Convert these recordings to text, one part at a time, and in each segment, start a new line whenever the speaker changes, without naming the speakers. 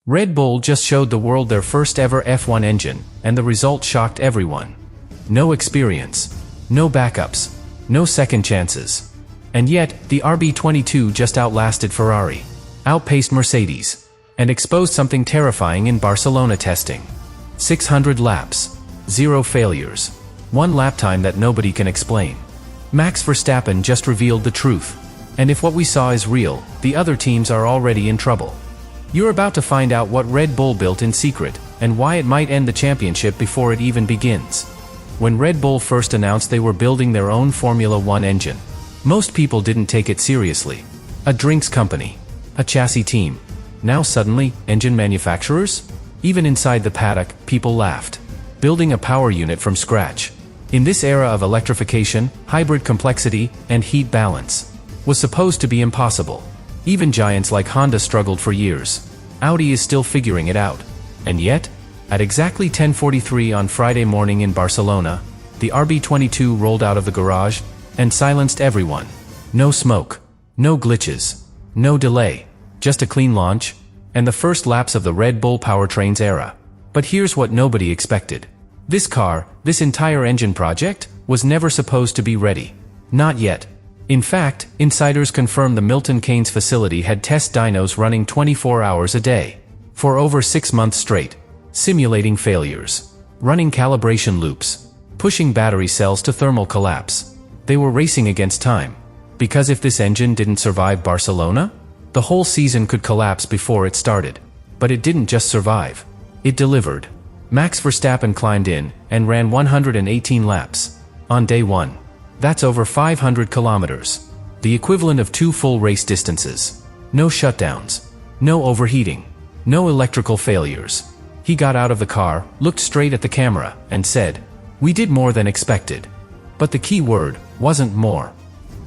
Red Bull just showed the world their first ever F1 engine, and the result shocked everyone. No experience. No backups. No second chances. And yet, the RB22 just outlasted Ferrari, outpaced Mercedes, and exposed something terrifying in Barcelona testing. 600 laps. 0 failures. 1 lap time that nobody can explain. Max Verstappen just revealed the truth. And if what we saw is real, the other teams are already in trouble. You're about to find out what Red Bull built in secret, and why it might end the championship before it even begins. When Red Bull first announced they were building their own Formula 1 engine, most people didn't take it seriously. A drinks company. A chassis team. Now suddenly, engine manufacturers? Even inside the paddock, people laughed. Building a power unit from scratch, in this era of electrification, hybrid complexity, and heat balance, was supposed to be impossible. Even giants like Honda struggled for years. Audi is still figuring it out. And yet, at exactly 10:43 on Friday morning in Barcelona, the RB22 rolled out of the garage and silenced everyone. No smoke, no glitches, no delay, just a clean launch, and the first laps of the Red Bull powertrain's era. But here's what nobody expected. This car, this entire engine project, was never supposed to be ready. Not yet. In fact, insiders confirmed the Milton Keynes facility had test dynos running 24 hours a day, for over 6 months straight, simulating failures, running calibration loops, pushing battery cells to thermal collapse. They were racing against time, because if this engine didn't survive Barcelona, the whole season could collapse before it started. But it didn't just survive. It delivered. Max Verstappen climbed in and ran 118 laps on day 1. That's over 500 kilometers. The equivalent of 2 full race distances. No shutdowns. No overheating. No electrical failures. He got out of the car, looked straight at the camera, and said, "We did more than expected." But the key word wasn't more.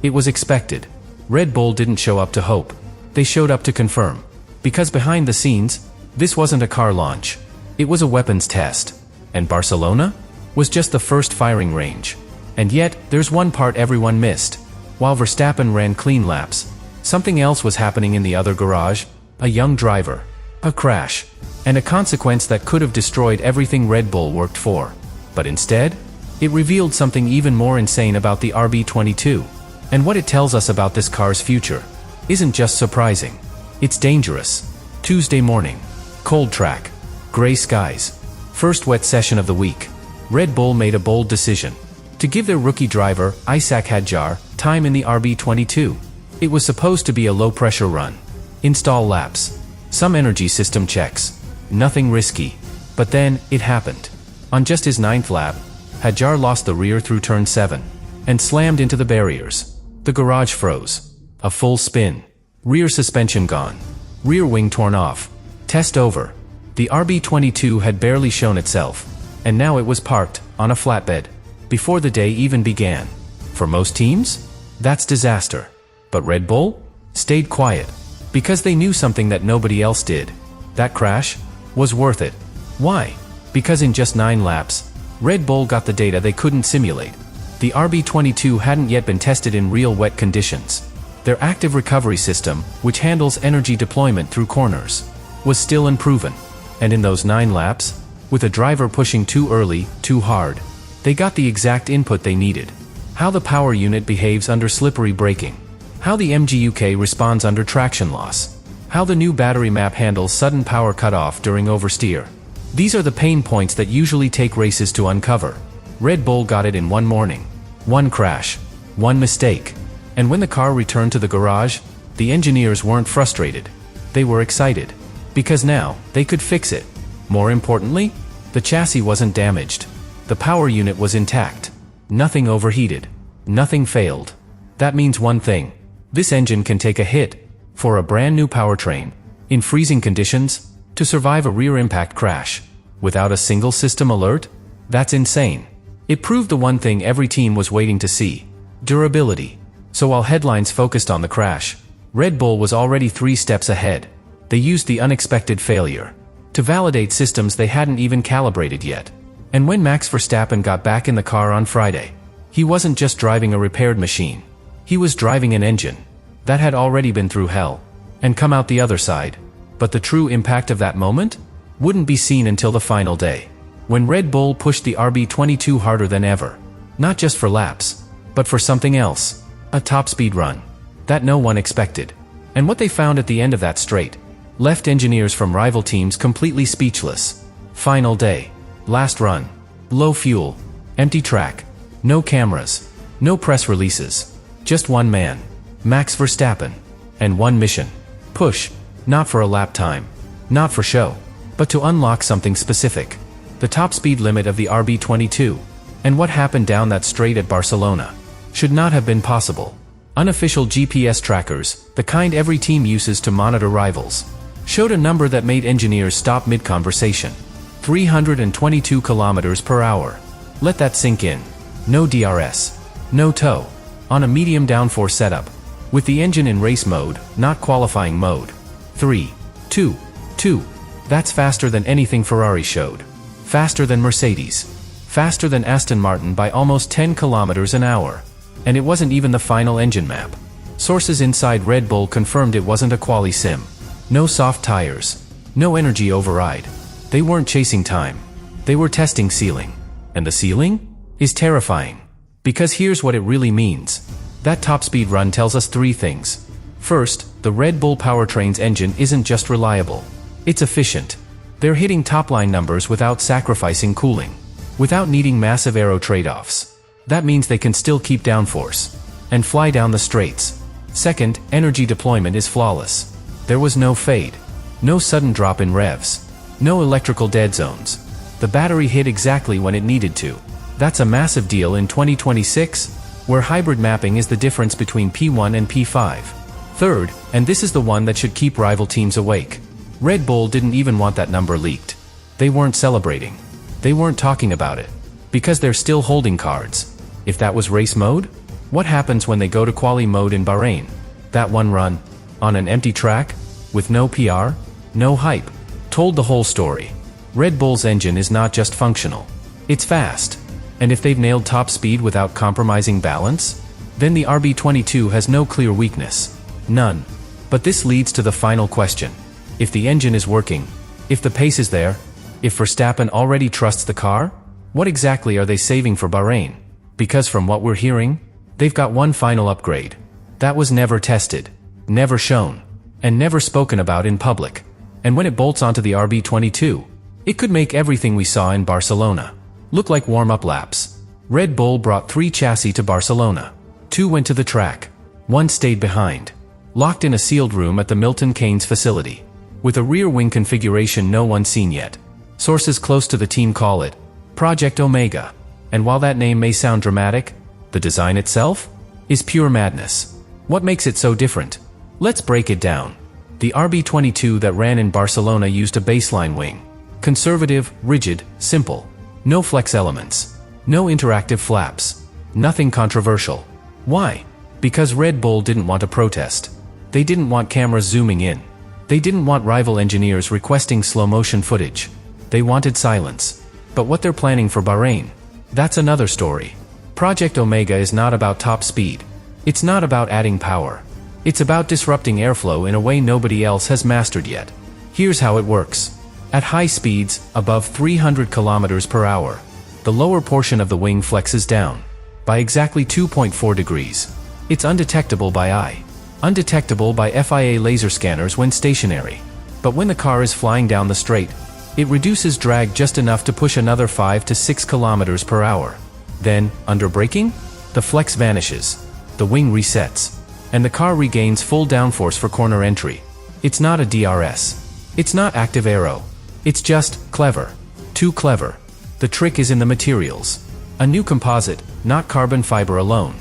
It was expected. Red Bull didn't show up to hope. They showed up to confirm. Because behind the scenes, this wasn't a car launch. It was a weapons test. And Barcelona was just the first firing range. And yet, there's one part everyone missed. While Verstappen ran clean laps, something else was happening in the other garage. A young driver. A crash. And a consequence that could have destroyed everything Red Bull worked for. But instead, it revealed something even more insane about the RB22. And what it tells us about this car's future isn't just surprising. It's dangerous. Tuesday morning. Cold track. Gray skies. First wet session of the week. Red Bull made a bold decision. To give their rookie driver, Isack Hadjar, time in the RB22. It was supposed to be a low-pressure run. Install laps. Some energy system checks. Nothing risky. But then, it happened. On just his 9th lap, Hadjar lost the rear through turn 7, and slammed into the barriers. The garage froze. A full spin. Rear suspension gone. Rear wing torn off. Test over. The RB22 had barely shown itself, and now it was parked on a flatbed before the day even began. For most teams, that's disaster. But Red Bull stayed quiet, because they knew something that nobody else did. That crash was worth it. Why? Because in just 9 laps, Red Bull got the data they couldn't simulate. The RB22 hadn't yet been tested in real wet conditions. Their active recovery system, which handles energy deployment through corners, was still unproven. And in those 9 laps, with a driver pushing too early, too hard, they got the exact input they needed. How the power unit behaves under slippery braking. How the MGUK responds under traction loss. How the new battery map handles sudden power cutoff during oversteer. These are the pain points that usually take races to uncover. Red Bull got it in one morning. One crash. One mistake. And when the car returned to the garage, the engineers weren't frustrated. They were excited. Because now, they could fix it. More importantly, the chassis wasn't damaged. The power unit was intact. Nothing overheated. Nothing failed. That means one thing. This engine can take a hit, for a brand new powertrain, in freezing conditions, to survive a rear impact crash, without a single system alert? That's insane. It proved the one thing every team was waiting to see. Durability. So while headlines focused on the crash, Red Bull was already 3 steps ahead. They used the unexpected failure to validate systems they hadn't even calibrated yet. And when Max Verstappen got back in the car on Friday, he wasn't just driving a repaired machine. He was driving an engine that had already been through hell and come out the other side. But the true impact of that moment wouldn't be seen until the final day, when Red Bull pushed the RB22 harder than ever. Not just for laps, but for something else, a top speed run that no one expected. And what they found at the end of that straight left engineers from rival teams completely speechless. Final day, last run, low fuel, empty track, no cameras, no press releases, just one man, Max Verstappen, and one mission: push, not for a lap time, not for show, but to unlock something specific, the top speed limit of the RB22. And what happened down that straight at Barcelona should not have been possible. Unofficial GPS trackers, the kind every team uses to monitor rivals, showed a number that made engineers stop mid-conversation. 322 kilometers per hour. Let that sink in. No DRS, no tow, on a medium downforce setup, with the engine in race mode, not qualifying mode. 3, 2, 2. That's faster than anything Ferrari showed. Faster than Mercedes. Faster than Aston Martin by almost 10 kilometers an hour. And it wasn't even the final engine map. Sources inside Red Bull confirmed it wasn't a quali sim. No soft tires. No energy override. They weren't chasing time. They were testing ceiling. And the ceiling is terrifying. Because here's what it really means. That top speed run tells us three things. First, the Red Bull powertrain's engine isn't just reliable. It's efficient. They're hitting top-line numbers without sacrificing cooling, without needing massive aero trade-offs. That means they can still keep downforce and fly down the straights. Second, energy deployment is flawless. There was no fade, no sudden drop in revs, no electrical dead zones. The battery hit exactly when it needed to. That's a massive deal in 2026, where hybrid mapping is the difference between P1 and P5. Third, and this is the one that should keep rival teams awake, Red Bull didn't even want that number leaked. They weren't celebrating. They weren't talking about it. Because they're still holding cards. If that was race mode, what happens when they go to quali mode in Bahrain? That one run, on an empty track, with no PR, no hype, told the whole story. Red Bull's engine is not just functional. It's fast. And if they've nailed top speed without compromising balance, then the RB22 has no clear weakness. None. But this leads to the final question. If the engine is working, if the pace is there, if Verstappen already trusts the car, what exactly are they saving for Bahrain? Because from what we're hearing, they've got one final upgrade. That was never tested, never shown, and never spoken about in public. And when it bolts onto the RB22, it could make everything we saw in Barcelona look like warm-up laps. Red Bull brought 3 chassis to Barcelona. 2 went to the track. 1 stayed behind, locked in a sealed room at the Milton Keynes facility, with a rear wing configuration no one's seen yet. Sources close to the team call it Project Omega. And while that name may sound dramatic, the design itself is pure madness. What makes it so different? Let's break it down. The RB22 that ran in Barcelona used a baseline wing. Conservative, rigid, simple. No flex elements. No interactive flaps. Nothing controversial. Why? Because Red Bull didn't want a protest. They didn't want cameras zooming in. They didn't want rival engineers requesting slow-motion footage. They wanted silence. But what they're planning for Bahrain, that's another story. Project Omega is not about top speed. It's not about adding power. It's about disrupting airflow in a way nobody else has mastered yet. Here's how it works. At high speeds, above 300 kilometers per hour, the lower portion of the wing flexes down by exactly 2.4 degrees. It's undetectable by eye. Undetectable by FIA laser scanners when stationary. But when the car is flying down the straight, it reduces drag just enough to push another 5 to 6 kilometers per hour. Then, under braking, the flex vanishes, the wing resets, and the car regains full downforce for corner entry. It's not a DRS. It's not active aero. It's just clever. Too clever. The trick is in the materials. A new composite, not carbon fiber alone,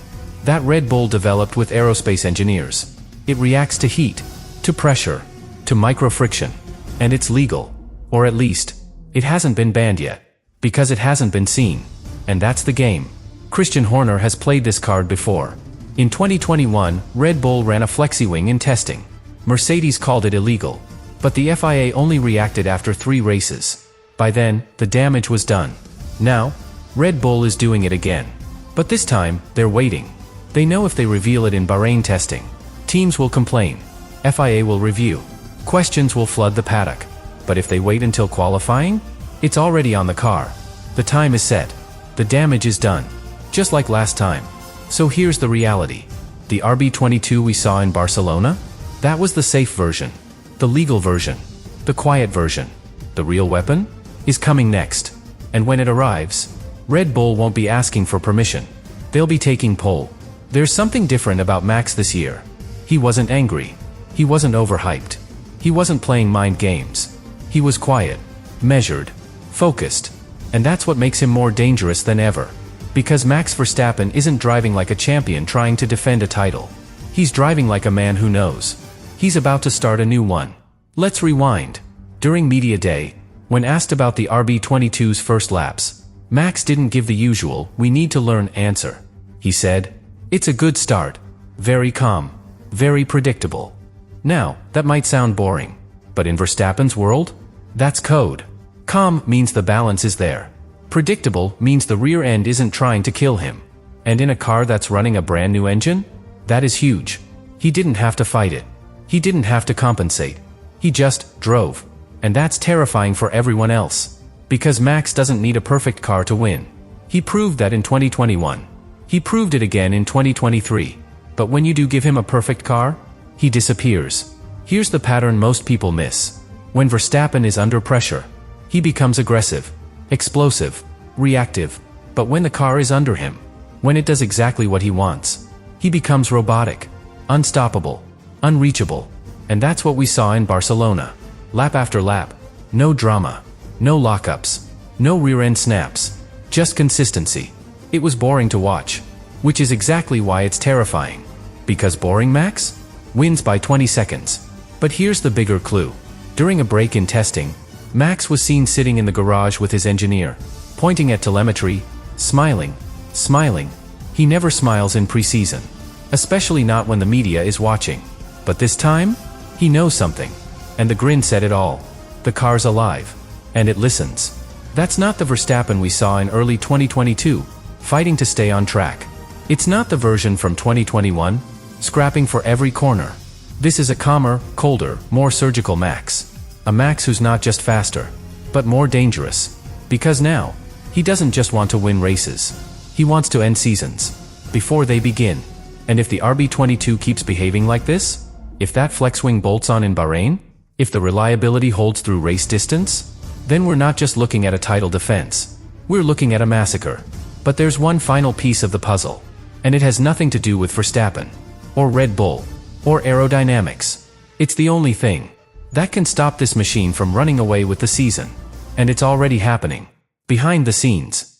that Red Bull developed with aerospace engineers. It reacts to heat, to pressure, to micro-friction. And it's legal. Or at least, it hasn't been banned yet. Because it hasn't been seen. And that's the game. Christian Horner has played this card before. In 2021, Red Bull ran a flexi-wing in testing. Mercedes called it illegal. But the FIA only reacted after 3 races. By then, the damage was done. Now, Red Bull is doing it again. But this time, they're waiting. They know if they reveal it in Bahrain testing, teams will complain. FIA will review. Questions will flood the paddock. But if they wait until qualifying, it's already on the car. The time is set. The damage is done. Just like last time. So here's the reality. The RB22 we saw in Barcelona? That was the safe version. The legal version. The quiet version. The real weapon? Is coming next. And when it arrives, Red Bull won't be asking for permission. They'll be taking pole. There's something different about Max this year. He wasn't angry. He wasn't overhyped. He wasn't playing mind games. He was quiet, measured, focused. And that's what makes him more dangerous than ever. Because Max Verstappen isn't driving like a champion trying to defend a title. He's driving like a man who knows. He's about to start a new one. Let's rewind. During media day, when asked about the RB22's first laps, Max didn't give the usual "we need to learn" answer. He said, "It's a good start. Very calm. Very predictable." Now, that might sound boring. But in Verstappen's world, that's code. Calm means the balance is there. Predictable means the rear end isn't trying to kill him. And in a car that's running a brand new engine? That is huge. He didn't have to fight it. He didn't have to compensate. He just drove. And that's terrifying for everyone else. Because Max doesn't need a perfect car to win. He proved that in 2021. He proved it again in 2023. But when you do give him a perfect car, he disappears. Here's the pattern most people miss. When Verstappen is under pressure, he becomes aggressive, explosive, reactive. But when the car is under him, when it does exactly what he wants, he becomes robotic, unstoppable, unreachable. And that's what we saw in Barcelona. Lap after lap. No drama. No lockups. No rear-end snaps. Just consistency. It was boring to watch. Which is exactly why it's terrifying. Because boring Max wins by 20 seconds. But here's the bigger clue. During a break in testing, Max was seen sitting in the garage with his engineer, pointing at telemetry, smiling. He never smiles in preseason. Especially not when the media is watching. But this time, he knows something. And the grin said it all. The car's alive. And it listens. That's not the Verstappen we saw in early 2022, fighting to stay on track. It's not the version from 2021, scrapping for every corner. This is a calmer, colder, more surgical Max. A Max who's not just faster, but more dangerous. Because now, he doesn't just want to win races. He wants to end seasons. Before they begin. And if the RB22 keeps behaving like this, if that flex wing bolts on in Bahrain, if the reliability holds through race distance, then we're not just looking at a title defense. We're looking at a massacre. But there's one final piece of the puzzle. And it has nothing to do with Verstappen, or Red Bull, or aerodynamics. It's the only thing that can stop this machine from running away with the season. And it's already happening. Behind the scenes.